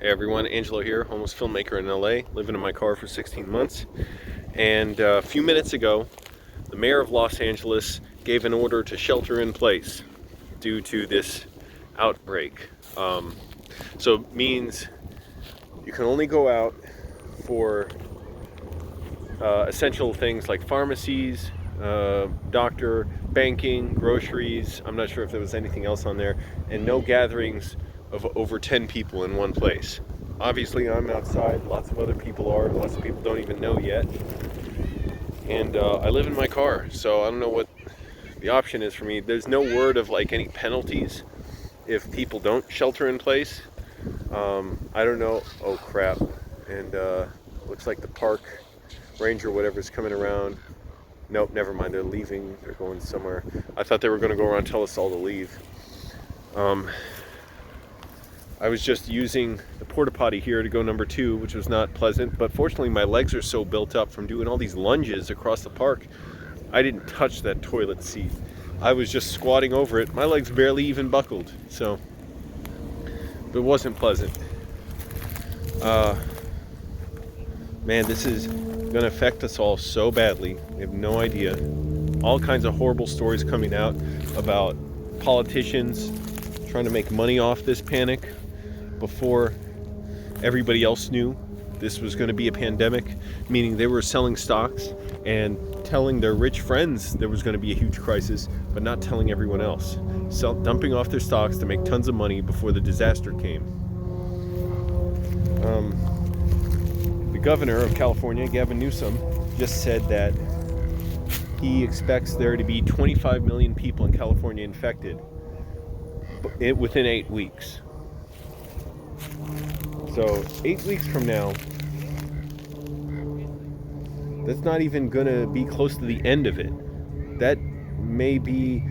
Hey everyone, Angelo here, homeless filmmaker in LA, living in my car for 16 months. And a few minutes ago, the mayor of Los Angeles gave an order to shelter in place due to this outbreak. So it means you can only go out for essential things like pharmacies, doctor, banking, groceries. I'm not sure if there was anything else on there, and no gatherings of over 10 people in one place. Obviously, I'm outside. Lots of other people are. Lots of people don't even know yet. And I live in my car, so I don't know what the option is for me. There's no word of like any penalties if people don't shelter in place. I don't know. Oh crap! And looks like the park ranger, whatever, is coming around. Nope, never mind. They're leaving. They're going somewhere. I thought they were going to go around and tell us all to leave. I was just using the porta potty here to go number 2, which was not pleasant, but fortunately my legs are so built up from doing all these lunges across the park, I didn't touch that toilet seat. I was just squatting over it. My legs barely even buckled, so it wasn't pleasant. Man, this is gonna affect us all so badly. We have no idea. All kinds of horrible stories coming out about politicians trying to make money off this panic before everybody else knew this was going to be a pandemic, meaning they were selling stocks and telling their rich friends there was going to be a huge crisis, but not telling everyone else. Dumping off their stocks to make tons of money before the disaster came. The governor of California, Gavin Newsom, just said that he expects there to be 25 million people in California infected within 8 weeks. So 8 weeks from now, that's not even gonna be close to the end of it. That may be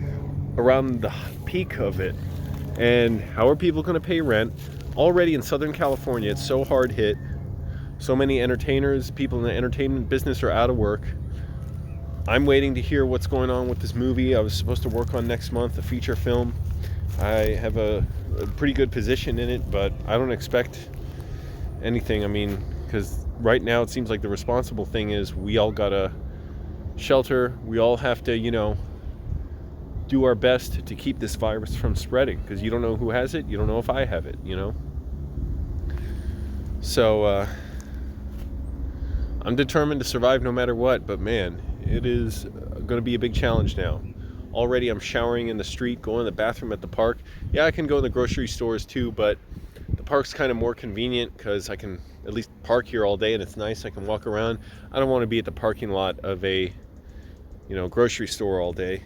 around the peak of it. And how are people gonna pay rent? Already in Southern California, it's so hard hit. So many entertainers, people in the entertainment business are out of work. I'm waiting to hear what's going on with this movie I was supposed to work on next month, a feature film. I have a pretty good position in it, but I don't expect anything. I mean, because right now it seems like the responsible thing is we all gotta shelter. We all have to, do our best to keep this virus from spreading, because you don't know who has it. You don't know if I have it, So I'm determined to survive no matter what, but man, it is going to be a big challenge now. Already I'm showering in the street, going to the bathroom at the park. Yeah, I can go in the grocery stores too, but the park's kind of more convenient because I can at least park here all day and it's nice. I can walk around. I don't want to be at the parking lot of a, grocery store all day.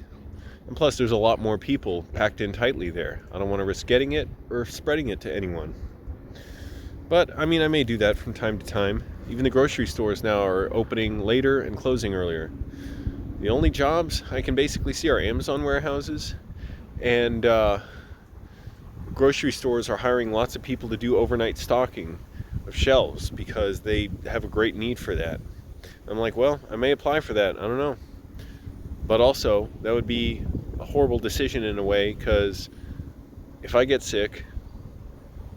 And plus there's a lot more people packed in tightly there. I don't want to risk getting it or spreading it to anyone. But, I mean, I may do that from time to time. Even the grocery stores now are opening later and closing earlier. The only jobs I can basically see are Amazon warehouses, and grocery stores are hiring lots of people to do overnight stocking of shelves because they have a great need for that. I'm like, well, I may apply for that. I don't know. But also, that would be a horrible decision in a way, because if I get sick,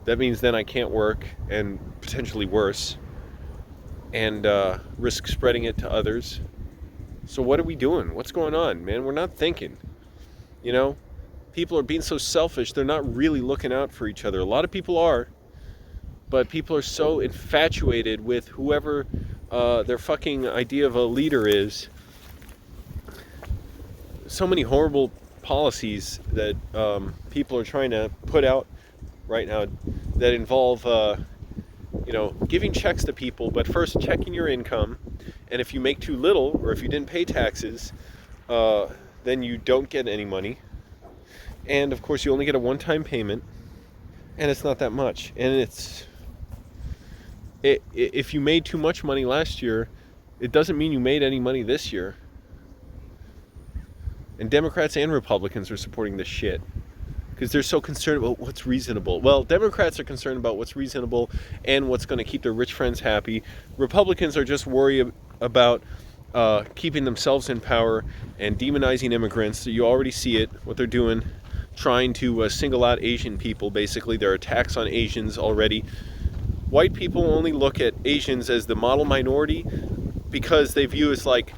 that means then I can't work, and potentially worse, and risk spreading it to others. So what are we doing? What's going on, man? We're not thinking. People are being so selfish, they're not really looking out for each other. A lot of people are, but people are so infatuated with whoever their fucking idea of a leader is. So many horrible policies that people are trying to put out right now that involve giving checks to people, but first checking your income, and if you make too little or if you didn't pay taxes, then you don't get any money, and of course you only get a one-time payment, and it's not that much. And if you made too much money last year, it doesn't mean you made any money this year. And Democrats and Republicans are supporting this shit because they're so concerned about what's reasonable. Well, Democrats are concerned about what's reasonable and what's going to keep their rich friends happy. Republicans are just worried about keeping themselves in power and demonizing immigrants. So you already see it, what they're doing, trying to single out Asian people. Basically, there are attacks on Asians already. white people only look at Asians as the model minority because they view us like,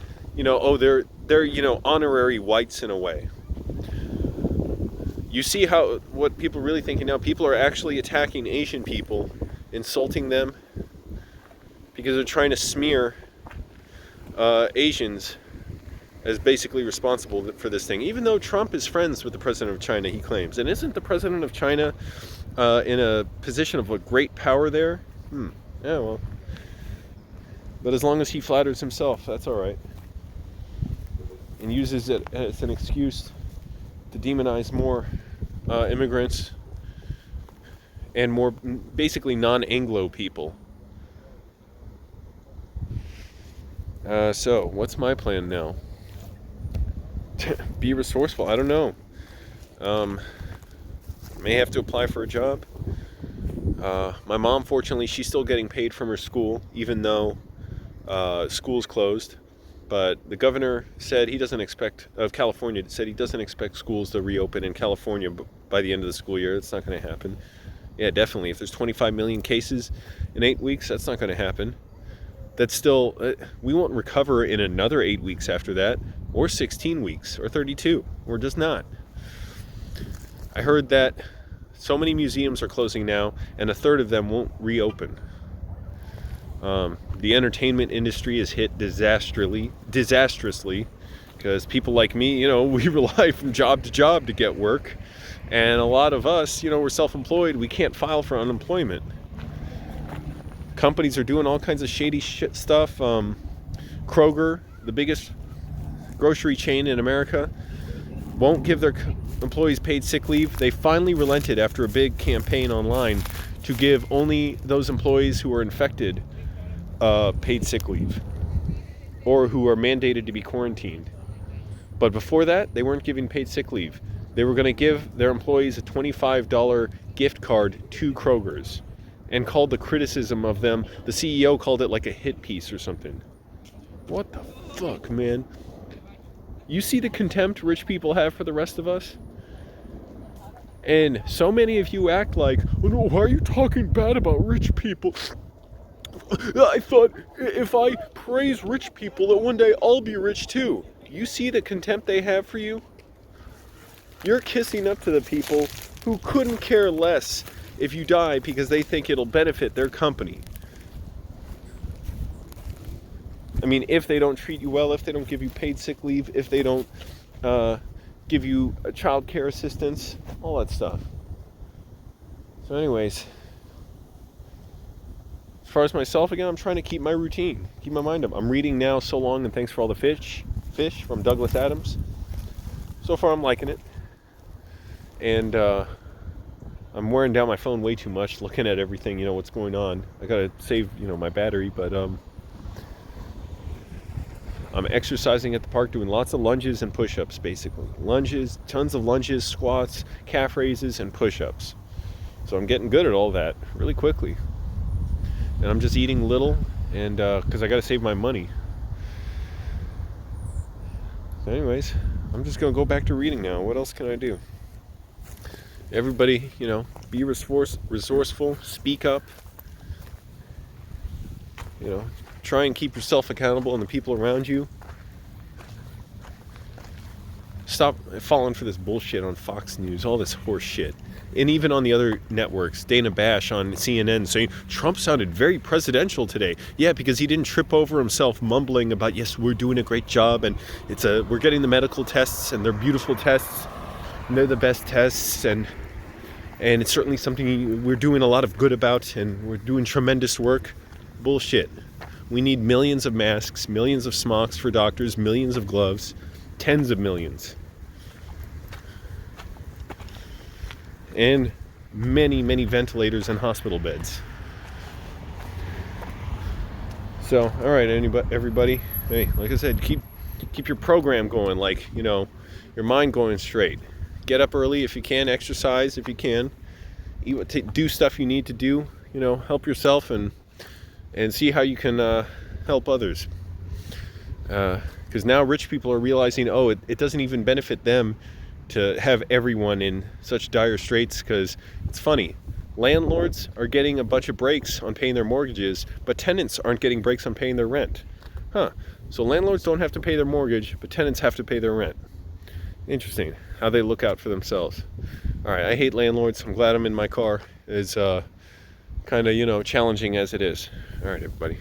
oh, they're honorary whites in a way. You see what people are really thinking now. People are actually attacking Asian people, insulting them, because they're trying to smear Asians as basically responsible for this thing. Even though Trump is friends with the president of China, he claims. And isn't the president of China in a position of a great power there? Yeah, well. But as long as he flatters himself, that's all right. And uses it as an excuse to demonize more immigrants and more basically non-Anglo people. So, what's my plan now? Be resourceful. I don't know. May have to apply for a job. My mom, fortunately, she's still getting paid from her school, even though school's closed. But the governor said of California said he doesn't expect schools to reopen in California by the end of the school year. It's not going to happen. Yeah, definitely. If there's 25 million cases in 8 weeks, that's not going to happen. That's still, we won't recover in another 8 weeks after that, or 16 weeks, or 32, or just not. I heard that so many museums are closing now, and a third of them won't reopen. The entertainment industry is hit disastrously, because people like me, we rely from job to job to get work, and a lot of us, we're self-employed. We can't file for unemployment. Companies are doing all kinds of shady shit stuff. Kroger, the biggest grocery chain in America, won't give their employees paid sick leave. They finally relented after a big campaign online to give only those employees who are infected paid sick leave, or who are mandated to be quarantined. But before that, they weren't giving paid sick leave. They were going to give their employees a $25 gift card to Kroger's, and called the criticism of them, the CEO called it like a hit piece or something. What the fuck, man? You see the contempt rich people have for the rest of us? And so many of you act like, oh no, why are you talking bad about rich people? I thought if I praise rich people that one day I'll be rich too. Do you see the contempt they have for you? You're kissing up to the people who couldn't care less if you die because they think it'll benefit their company. I mean, if they don't treat you well, if they don't give you paid sick leave, if they don't give you child care assistance, all that stuff. So anyways, as far as myself, again, I'm trying to keep my routine, keep my mind up. I'm reading now So Long and Thanks for All the Fish from Douglas Adams. So far, I'm liking it. And I'm wearing down my phone way too much, looking at everything, what's going on. I gotta save, my battery, but I'm exercising at the park, doing lots of lunges and push-ups, basically. Lunges, tons of lunges, squats, calf raises, and push-ups. So I'm getting good at all that really quickly. And I'm just eating little, and because I gotta save my money. So anyways, I'm just gonna go back to reading now. What else can I do? Everybody, be resourceful, speak up. Try and keep yourself accountable and the people around you. Stop falling for this bullshit on Fox News, all this horse shit. And even on the other networks, Dana Bash on CNN saying Trump sounded very presidential today. Yeah, because he didn't trip over himself mumbling about, yes, we're doing a great job, and we're getting the medical tests, and they're beautiful tests, and they're the best tests, and it's certainly something we're doing a lot of good about, and we're doing tremendous work. Bullshit. We need millions of masks, millions of smocks for doctors, millions of gloves, tens of millions. And many, many ventilators and hospital beds. So, all right, everybody. Hey, like I said, keep your program going, your mind going straight. Get up early if you can, exercise if you can. Do stuff you need to do, help yourself and see how you can help others. Because now rich people are realizing, it doesn't even benefit them to have everyone in such dire straits, because it's funny. landlords are getting a bunch of breaks on paying their mortgages, but tenants aren't getting breaks on paying their rent. So landlords don't have to pay their mortgage, but tenants have to pay their rent. Interesting how they look out for themselves. All right, I hate landlords. I'm glad I'm in my car. It's kind of, challenging as it is. All right, everybody.